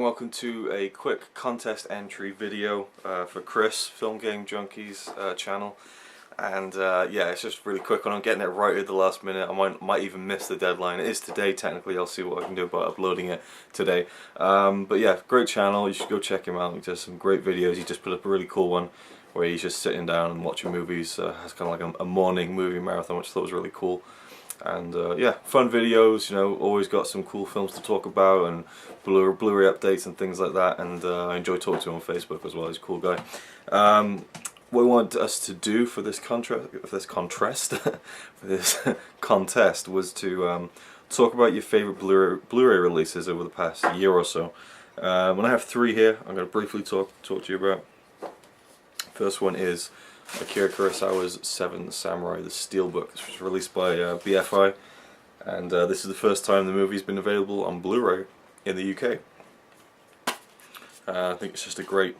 welcome to a quick contest entry video for Chris, FilmGameJunkies channel. And yeah, it's just really quick one. I'm getting it right at the last minute. I might even miss the deadline. It is today technically. I'll see what I can do about uploading it today. But yeah, great channel. You should go check him out. He does some great videos. He just put up a really cool one where he's just sitting down and watching movies. Has kind of like a morning movie marathon, which I thought was really cool. And yeah, fun videos, you know, always got some cool films to talk about and Blu-ray updates and things like that. And I enjoy talking to him on Facebook as well. He's a cool guy. What we want us to do for this contest was to talk about your favorite Blu-ray releases over the past year or so. And I have three here. I'm going to briefly talk to you about. First one is Akira Kurosawa's Seven Samurai, the Steelbook. This was released by BFI, and this is the first time the movie's been available on Blu-ray in the UK. I think it's just a great...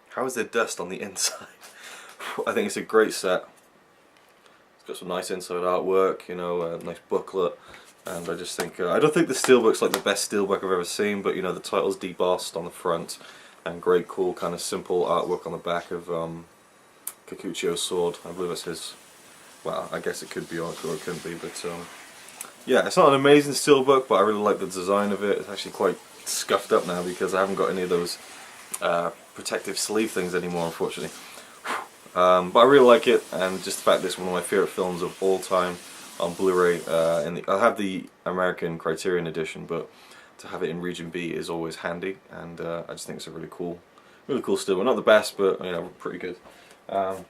How is there dust on the inside? I think it's a great set. It's got some nice inside artwork, you know, a nice booklet, and I just think... I don't think the Steelbook's like the best Steelbook I've ever seen, but you know, the title's debossed on the front. And great, cool, kind of simple artwork on the back of Kikuchio's sword. I believe it's his. Well, I guess it could be or it couldn't be, but yeah, it's not an amazing steelbook, but I really like the design of it. It's actually quite scuffed up now because I haven't got any of those protective sleeve things anymore, unfortunately. But I really like it, and just the fact that it's one of my favorite films of all time on Blu-ray. I have the American Criterion edition, but to have it in region B is always handy, and I just think it's a really cool steelbook. Not the best, but you know, pretty good. And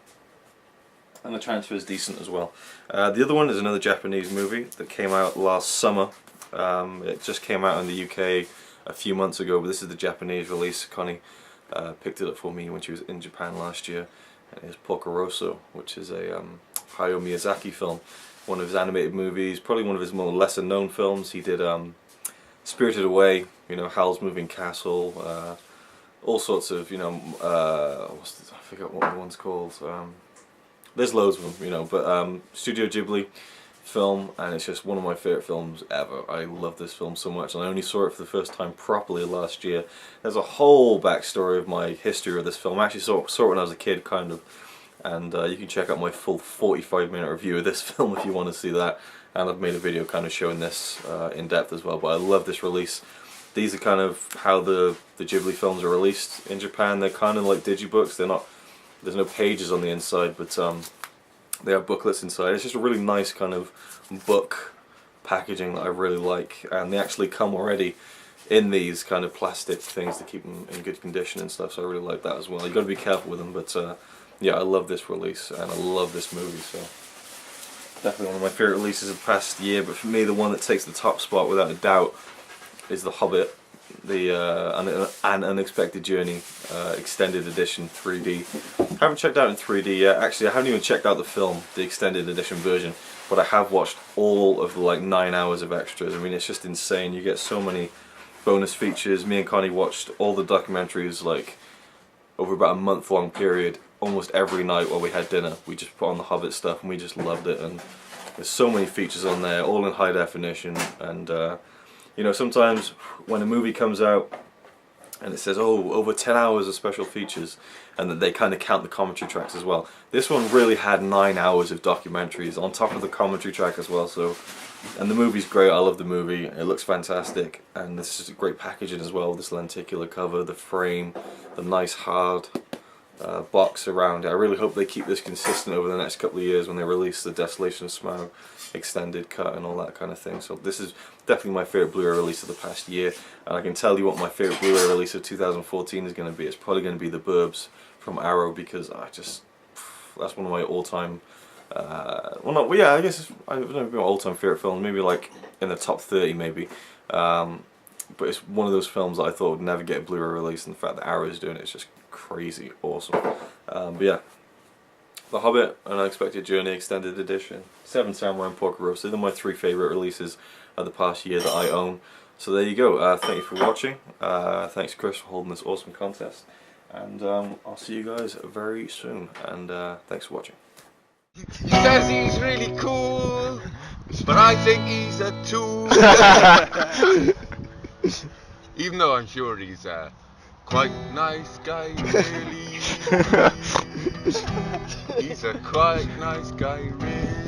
the transfer is decent as well. The other one is another Japanese movie that came out last summer. It just came out in the UK a few months ago, but this is the Japanese release. Connie picked it up for me when she was in Japan last year. And it is Porco Rosso, which is a Hayao Miyazaki film. One of his animated movies, probably one of his more lesser known films. He did Spirited Away, you know, Howl's Moving Castle, all sorts of, you know, I forget what the one's called. There's loads of them, you know, but Studio Ghibli film, and it's just one of my favourite films ever. I love this film so much, and I only saw it for the first time properly last year. There's a whole backstory of my history of this film. I actually saw it when I was a kid, kind of, and you can check out my full 45-minute review of this film if you want to see that. And I've made a video kind of showing this in depth as well, but I love this release. These are kind of how the Ghibli films are released in Japan. They're kind of like digibooks. They're not, there's no pages on the inside, but they have booklets inside. It's just a really nice kind of book packaging that I really like, and they actually come already in these kind of plastic things to keep them in good condition and stuff, so I really like that as well. You've got to be careful with them, but yeah, I love this release, and I love this movie, so... Definitely one of my favourite releases of the past year, but for me the one that takes the top spot without a doubt is The Hobbit, An Unexpected Journey Extended Edition 3D. I haven't checked out in 3D yet. Actually, I haven't even checked out the film, the Extended Edition version, but I have watched all of the like 9 hours of extras. I mean, it's just insane. You get so many bonus features. Me and Connie watched all the documentaries like over about a month-long period. Almost every night while we had dinner, we just put on the Hobbit stuff and we just loved it. And there's so many features on there, all in high definition. And you know, sometimes when a movie comes out and it says, oh, over 10 hours of special features, and that they kind of count the commentary tracks as well. This one really had 9 hours of documentaries on top of the commentary track as well. So, and the movie's great. I love the movie. It looks fantastic, and this is a great packaging as well. This lenticular cover, the frame, the nice hard box around it. I really hope they keep this consistent over the next couple of years when they release the Desolation of Smaug extended cut and all that kind of thing. So this is definitely my favourite Blu-ray release of the past year, and I can tell you what my favourite Blu-ray release of 2014 is going to be. It's probably going to be The Burbs from Arrow, because that's one of my all-time I guess I don't know, my all-time favourite film, maybe like in the top 30 maybe. But it's one of those films that I thought would never get a Blu-ray release, and the fact that Arrow is doing it is just crazy awesome. But yeah, The Hobbit, An Unexpected Journey Extended Edition, Seven Samurai and Porco Rosso. They're my three favourite releases of the past year that I own. So there you go. Thank you for watching. Thanks Chris for holding this awesome contest, and I'll see you guys very soon, and thanks for watching. He says he's really cool, but I think he's a tool. Even though I'm sure he's a quite nice guy, really. He's a quite nice guy, really.